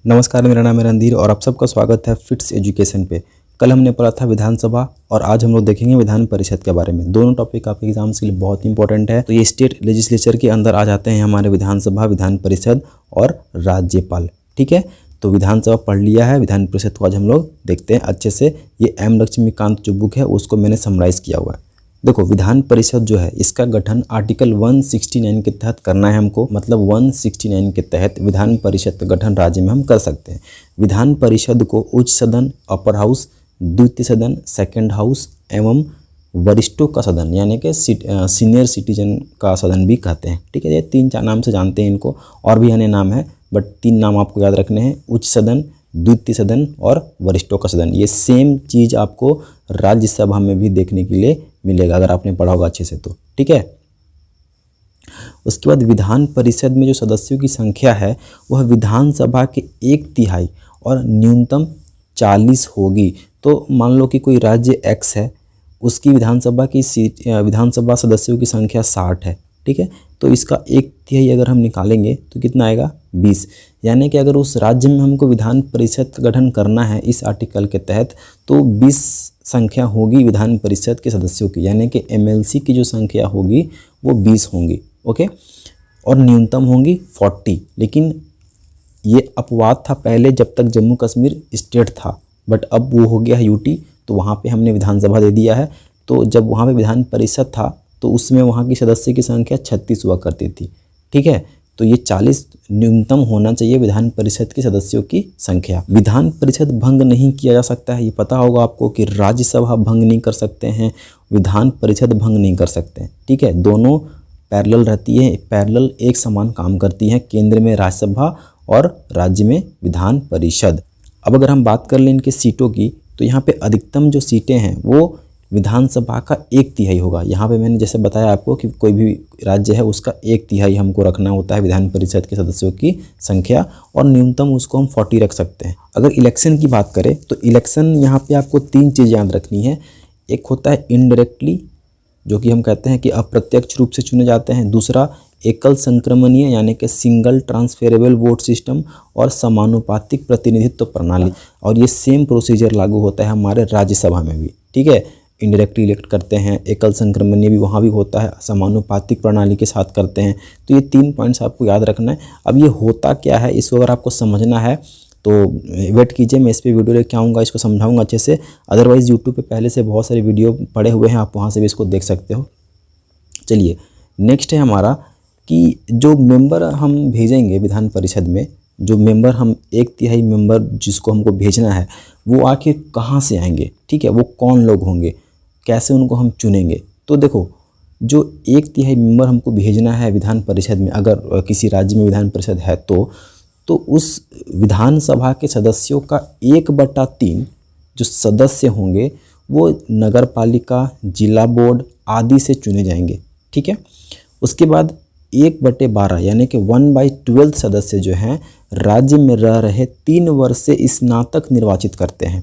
नमस्कार, मेरा नाम है रणधीर और आप सबका स्वागत है फिट्स एजुकेशन पे। कल हमने पढ़ा था विधानसभा और आज हम लोग देखेंगे विधान परिषद के बारे में। दोनों टॉपिक आपके एग्जाम्स के लिए बहुत इंपॉर्टेंट है। तो ये स्टेट लेजिस्लेचर के अंदर आ जाते हैं हमारे विधानसभा, विधान परिषद और राज्यपाल। ठीक है, तो विधानसभा पढ़ लिया है, विधान परिषद को आज हम लोग देखते हैं अच्छे से। ये एम लक्ष्मीकांत जो बुक है उसको मैंने समराइज़ किया हुआ है। देखो, विधान परिषद जो है इसका गठन आर्टिकल 169 के तहत करना है हमको। मतलब 169 के तहत विधान परिषद का गठन राज्य में हम कर सकते हैं। विधान परिषद को उच्च सदन, अपर हाउस, द्वितीय सदन, सेकंड हाउस एवं वरिष्ठों का सदन यानी कि सीनियर सिटीजन का सदन भी कहते हैं। ठीक है, ये 3-4 नाम से जानते हैं इनको, और भी अन्य नाम है बट 3 नाम आपको याद रखने हैं। उच्च सदन, द्वितीय सदन और वरिष्ठों का सदन। ये सेम चीज़ आपको राज्यसभा में भी देखने के लिए मिलेगा अगर आपने पढ़ा होगा अच्छे से तो। ठीक है, उसके बाद विधान परिषद में जो सदस्यों की संख्या है वह विधानसभा के 1/3 और न्यूनतम 40 होगी। तो मान लो कि कोई राज्य X है, उसकी विधानसभा सदस्यों की संख्या 60 है। ठीक है, तो इसका 1/3 अगर हम निकालेंगे तो कितना आएगा 20। यानी कि अगर उस राज्य में हमको विधान परिषद का गठन करना है इस आर्टिकल के तहत तो 20 संख्या होगी विधान परिषद के सदस्यों की, यानी कि MLC की जो संख्या होगी वो 20 होंगी। ओके, और न्यूनतम होंगी 40। लेकिन ये अपवाद था पहले जब तक जम्मू कश्मीर स्टेट था, बट अब वो हो गया है UT, तो वहाँ पे हमने विधानसभा दे दिया है। तो जब वहाँ पे विधान परिषद था तो उसमें वहाँ की सदस्य की संख्या 36 हुआ करती थी। ठीक है, तो ये 40 न्यूनतम होना चाहिए विधान परिषद के सदस्यों की संख्या। विधान परिषद भंग नहीं किया जा सकता है, ये पता होगा आपको कि राज्यसभा भंग नहीं कर सकते हैं, विधान परिषद भंग नहीं कर सकते हैं। ठीक है, दोनों पैरेलल रहती है, पैरेलल एक समान काम करती हैं। केंद्र में राज्यसभा और राज्य में विधान परिषद। अब अगर हम बात कर लें इनके सीटों की तो यहाँ पे अधिकतम जो सीटें हैं वो विधानसभा का 1/3 होगा। यहाँ पे मैंने जैसे बताया आपको कि कोई भी राज्य है उसका 1/3 हमको रखना होता है विधान परिषद के सदस्यों की संख्या, और न्यूनतम उसको हम 40 रख सकते हैं। अगर इलेक्शन की बात करें तो इलेक्शन यहाँ पे आपको 3 चीज़ याद रखनी है। एक होता है इनडायरेक्टली, जो कि हम कहते हैं कि अप्रत्यक्ष रूप से चुने जाते हैं। दूसरा एकल संक्रमणीय यानी कि सिंगल ट्रांसफेरेबल वोट सिस्टम और समानुपातिक प्रतिनिधित्व प्रणाली, और ये सेम प्रोसीजर लागू होता है हमारे राज्यसभा में भी। ठीक है, इनडायरेक्टली इलेक्ट करते हैं, एकल संक्रमणीय भी वहाँ भी होता है, समानुपातिक प्रणाली के साथ करते हैं। तो ये 3 पॉइंट्स आपको याद रखना है। अब ये होता क्या है इसको अगर आपको समझना है तो वेट कीजिए, मैं इस पर वीडियो लेके आऊँगा, इसको समझाऊँगा अच्छे से। अदरवाइज़ यूट्यूब पे पहले से बहुत सारे वीडियो पड़े हुए हैं, आप वहाँ से भी इसको देख सकते हो। चलिए, नेक्स्ट है हमारा कि जो मेंबर हम भेजेंगे विधान परिषद में, जो मेंबर हम 1/3 मेंबर जिसको हमको भेजना है वो आखिर कहाँ से आएंगे। ठीक है, वो कौन लोग होंगे, कैसे उनको हम चुनेंगे। तो देखो, जो 1/3 मेंबर हमको भेजना है विधान परिषद में, अगर किसी राज्य में विधान परिषद है तो उस विधानसभा के सदस्यों का 1/3 जो सदस्य होंगे वो नगर पालिका, जिला बोर्ड आदि से चुने जाएंगे। ठीक है, उसके बाद 1/12 यानी कि 1/12 सदस्य जो हैं राज्य में रह रहे 3 वर्ष से स्नातक निर्वाचित करते हैं।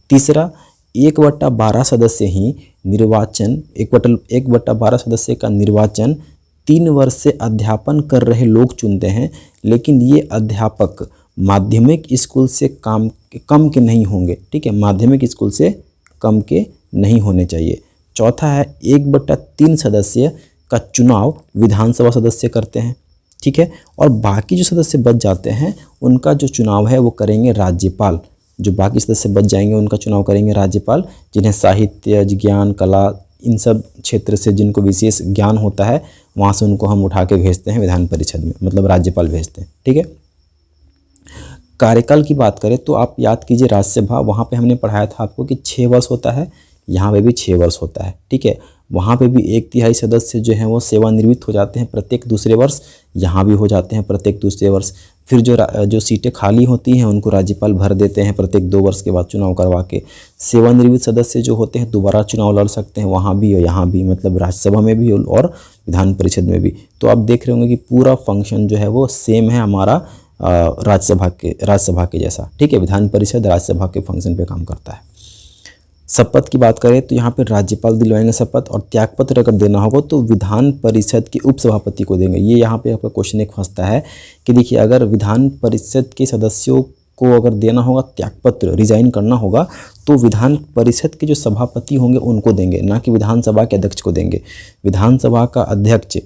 तीसरा, 1/12 सदस्य ही निर्वाचन 1/12 सदस्य का निर्वाचन 3 वर्ष से अध्यापन कर रहे लोग चुनते हैं, लेकिन ये अध्यापक माध्यमिक स्कूल से कम के नहीं होंगे। ठीक है, माध्यमिक स्कूल से कम के नहीं होने चाहिए। चौथा है 1/3 सदस्य का चुनाव विधानसभा सदस्य करते हैं। ठीक है, और बाकी जो सदस्य बच जाते हैं उनका जो चुनाव है वो करेंगे राज्यपाल। जो बाकी सदस्य बच जाएंगे उनका चुनाव करेंगे राज्यपाल, जिन्हें साहित्य, विज्ञान, कला इन सब क्षेत्र से जिनको विशेष ज्ञान होता है वहाँ से उनको हम उठा के भेजते हैं विधान परिषद में, मतलब राज्यपाल भेजते हैं। ठीक है, कार्यकाल की बात करें तो आप याद कीजिए राज्यसभा, वहाँ पे हमने पढ़ाया था आपको कि 6 वर्ष होता है, यहाँ पे भी 6 वर्ष होता है। ठीक है, वहाँ पे भी 1/3 सदस्य जो हैं वो सेवानिवृत्त हो जाते हैं प्रत्येक दूसरे वर्ष, यहाँ भी हो जाते हैं प्रत्येक दूसरे वर्ष। फिर जो सीटें खाली होती हैं उनको राज्यपाल भर देते हैं प्रत्येक 2 वर्ष के बाद चुनाव करवा के। सेवानिवृत्त सदस्य जो होते हैं दोबारा चुनाव लड़ सकते हैं, वहाँ भी और यहाँ भी, मतलब राज्यसभा में भी और विधान परिषद में भी। तो आप देख रहे होंगे कि पूरा फंक्शन जो है वो सेम है हमारा राज्यसभा के जैसा। ठीक है, विधान परिषद राज्यसभा के फंक्शन पे काम करता है। शपथ की बात करें तो यहाँ पे राज्यपाल दिलवाएंगे शपथ, और त्यागपत्र अगर देना होगा तो विधान परिषद के उपसभापति को देंगे। ये यहाँ पे आपका क्वेश्चन एक फंसता है कि देखिए, अगर विधान परिषद के सदस्यों को अगर देना होगा त्यागपत्र, रिजाइन करना होगा, तो विधान परिषद के जो सभापति होंगे उनको देंगे, ना कि विधानसभा के अध्यक्ष को देंगे। विधानसभा का अध्यक्ष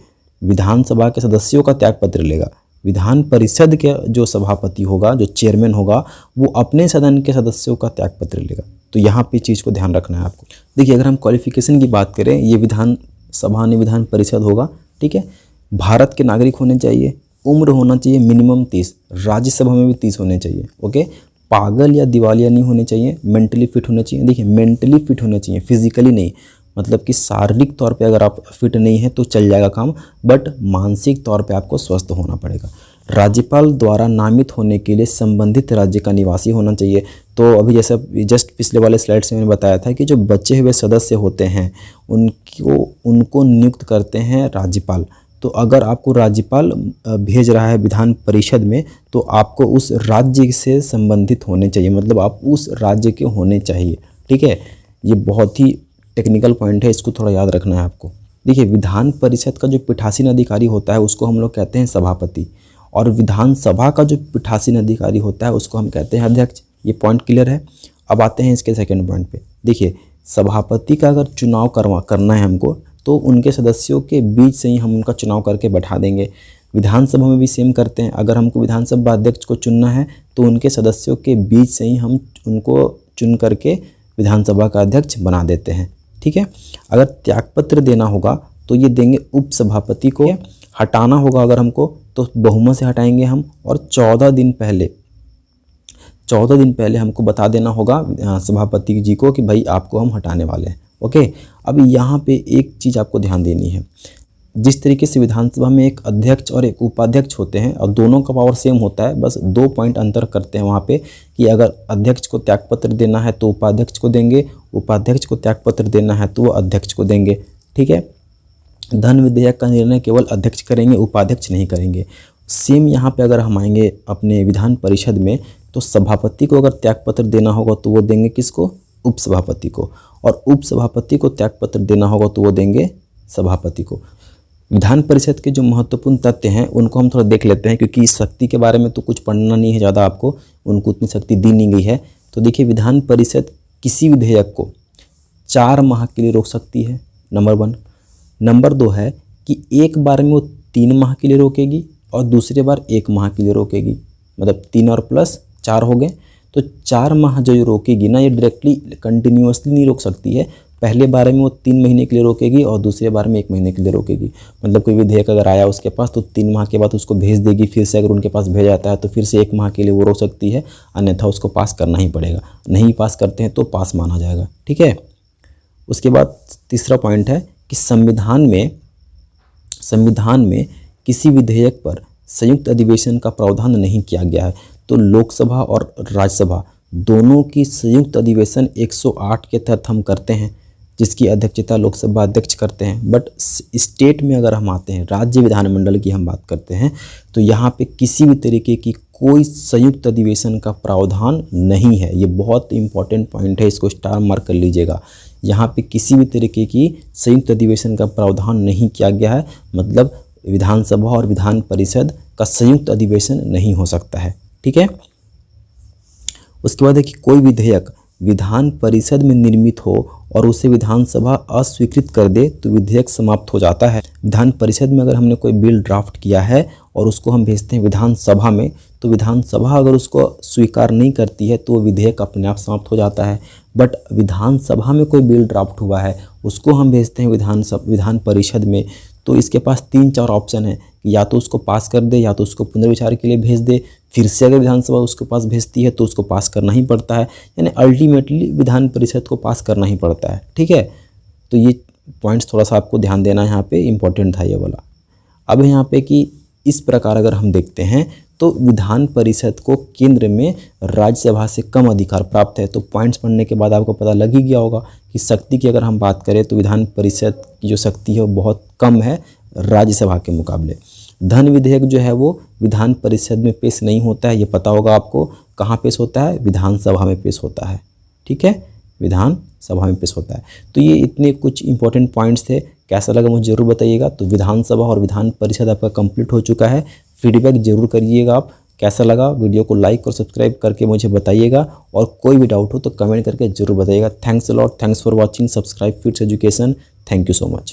विधानसभा के सदस्यों का त्यागपत्र लेगा। विधान परिषद के जो सभापति होगा, जो चेयरमैन होगा, वो अपने सदन के सदस्यों का त्यागपत्र लेगा। तो यहाँ पे चीज़ को ध्यान रखना है आपको। देखिए, अगर हम क्वालिफिकेशन की बात करें, ये विधानसभा ने विधान परिषद होगा, ठीक है। भारत के नागरिक होने चाहिए, उम्र होना चाहिए मिनिमम 30, राज्यसभा में भी 30 होने चाहिए, ओके। पागल या दिवालिया नहीं होने चाहिए, मेंटली फिट होने चाहिए। देखिए, मेंटली फिट होने चाहिए, फिजिकली नहीं, मतलब कि शारीरिक तौर पे अगर आप फिट नहीं हैं तो चल जाएगा काम, बट मानसिक तौर पे आपको स्वस्थ होना पड़ेगा। राज्यपाल द्वारा नामित होने के लिए संबंधित राज्य का निवासी होना चाहिए। तो अभी जैसे जस्ट पिछले वाले स्लाइड से मैंने बताया था कि जो बचे हुए सदस्य होते हैं उनको नियुक्त करते हैं राज्यपाल। तो अगर आपको राज्यपाल भेज रहा है विधान परिषद में, तो आपको उस राज्य से संबंधित होने चाहिए, मतलब आप उस राज्य के होने चाहिए, ठीक है। ये बहुत ही टेक्निकल पॉइंट है, इसको थोड़ा याद रखना है आपको। देखिए, विधान परिषद का जो पीठासीन अधिकारी होता है उसको हम लोग कहते हैं सभापति, और विधानसभा का जो पीठासीन अधिकारी होता है उसको हम कहते हैं अध्यक्ष। ये पॉइंट क्लियर है। अब आते हैं इसके सेकंड पॉइंट पे। देखिए, सभापति का अगर चुनाव करना है हमको, तो उनके सदस्यों के बीच से ही हम उनका चुनाव करके बैठा देंगे। विधानसभा में भी सेम करते हैं। अगर हमको विधानसभा अध्यक्ष को चुनना है तो उनके सदस्यों के बीच से ही हम उनको चुन करके विधानसभा का अध्यक्ष बना देते हैं, ठीक है। अगर त्यागपत्र देना होगा तो ये देंगे उपसभापति को। हटाना होगा अगर हमको, तो बहुमत से हटाएंगे हम, और 14 दिन पहले हमको बता देना होगा सभापति जी को कि भाई आपको हम हटाने वाले हैं, ओके। अब यहाँ पे एक चीज़ आपको ध्यान देनी है। जिस तरीके से विधानसभा में एक अध्यक्ष और एक उपाध्यक्ष होते हैं और दोनों का पावर सेम होता है, बस 2 पॉइंट अंतर करते हैं वहाँ पे कि अगर अध्यक्ष को त्यागपत्र देना है तो उपाध्यक्ष को देंगे, उपाध्यक्ष को त्यागपत्र देना है तो वो अध्यक्ष को देंगे, ठीक है। धन विधेयक का निर्णय केवल अध्यक्ष करेंगे, उपाध्यक्ष नहीं करेंगे। सेम यहाँ पे अगर हम आएंगे अपने विधान परिषद में, तो सभापति को अगर त्यागपत्र देना होगा तो वो देंगे किसको? उपसभापति को, और उपसभापति को त्यागपत्र देना होगा तो वो देंगे सभापति को। विधान परिषद के जो महत्वपूर्ण तथ्य हैं उनको हम थोड़ा देख लेते हैं, क्योंकि इस शक्ति के बारे में तो कुछ पढ़ना नहीं है ज़्यादा, आपको उनको उतनी शक्ति दी नहीं गई है। तो देखिए, विधान परिषद किसी विधेयक को 4 माह के लिए रोक सकती है, नंबर 1। नंबर 2 है कि एक बार में वो 3 माह के लिए रोकेगी और दूसरे बार 1 माह के लिए रोकेगी, मतलब 3 और प्लस 4 हो गए। तो 4 माह जो ये रोकेगी ना, ये डायरेक्टली कंटिन्यूअसली नहीं रोक सकती है। पहले बार में वो 3 महीने के लिए रोकेगी और दूसरे बार में 1 महीने के लिए रोकेगी। मतलब कोई विधेयक अगर आया उसके पास तो 3 माह के बाद उसको भेज देगी, फिर से अगर उनके पास भेज जाता है तो फिर से 1 माह के लिए वो रोक सकती है, अन्यथा उसको पास करना ही पड़ेगा। नहीं पास करते हैं तो पास माना जाएगा, ठीक है। उसके बाद तीसरा पॉइंट है कि संविधान में किसी विधेयक पर संयुक्त अधिवेशन का प्रावधान नहीं किया गया है। तो लोकसभा और राज्यसभा दोनों की संयुक्त अधिवेशन 108 के तहत हम करते हैं, जिसकी अध्यक्षता लोकसभा अध्यक्ष करते हैं। बट स्टेट में अगर हम आते हैं, राज्य विधानमंडल की हम बात करते हैं, तो यहाँ पे किसी भी तरीके की कोई संयुक्त अधिवेशन का प्रावधान नहीं है। ये बहुत इंपॉर्टेंट पॉइंट है, इसको स्टार मार्क कर लीजिएगा। यहाँ पे किसी भी तरीके की संयुक्त अधिवेशन का प्रावधान नहीं किया गया है, मतलब विधानसभा और विधान परिषद का संयुक्त अधिवेशन नहीं हो सकता है, ठीक है। उसके बाद है कि कोई विधेयक विधान परिषद में निर्मित हो और उसे विधानसभा अस्वीकृत कर दे तो विधेयक समाप्त हो जाता है। विधान परिषद में अगर हमने कोई बिल ड्राफ्ट किया है और उसको हम भेजते हैं विधानसभा में, तो विधानसभा अगर उसको स्वीकार नहीं करती है तो विधेयक अपने आप समाप्त हो जाता है। बट विधानसभा में कोई बिल ड्राफ्ट हुआ है, उसको हम भेजते हैं विधान परिषद में, तो इसके पास 3-4 ऑप्शन है, या तो उसको पास कर दे, या तो उसको पुनर्विचार के लिए भेज दे। फिर से अगर विधानसभा उसके पास भेजती है तो उसको पास करना ही पड़ता है, यानी अल्टीमेटली विधान परिषद को पास करना ही पड़ता है, ठीक है। तो ये पॉइंट्स थोड़ा सा आपको ध्यान देना है, यहाँ पे इंपॉर्टेंट था ये वाला। अब यहाँ पे कि इस प्रकार अगर हम देखते हैं तो विधान परिषद को केंद्र में राज्यसभा से कम अधिकार प्राप्त है। तो पॉइंट्स पढ़ने के बाद आपको पता लग ही गया होगा कि शक्ति की अगर हम बात करें तो विधान परिषद की जो शक्ति है वो बहुत कम है राज्यसभा के मुकाबले। धन विधेयक जो है वो विधान परिषद में पेश नहीं होता है, ये पता होगा आपको। कहाँ पेश होता है? विधानसभा में पेश होता है, ठीक है, विधानसभा में पेश होता है। तो ये इतने कुछ इंपॉर्टेंट पॉइंट्स थे, कैसा लगा मुझे ज़रूर बताइएगा। तो विधानसभा और विधान परिषद आपका कंप्लीट हो चुका है। फीडबैक जरूर करिएगा आप कैसा लगा वीडियो को लाइक और सब्सक्राइब करके मुझे बताइएगा, और कोई भी डाउट हो तो कमेंट करके जरूर बताइएगा। Thanks a lot, thanks for watching, subscribe fits education. Thank you so much.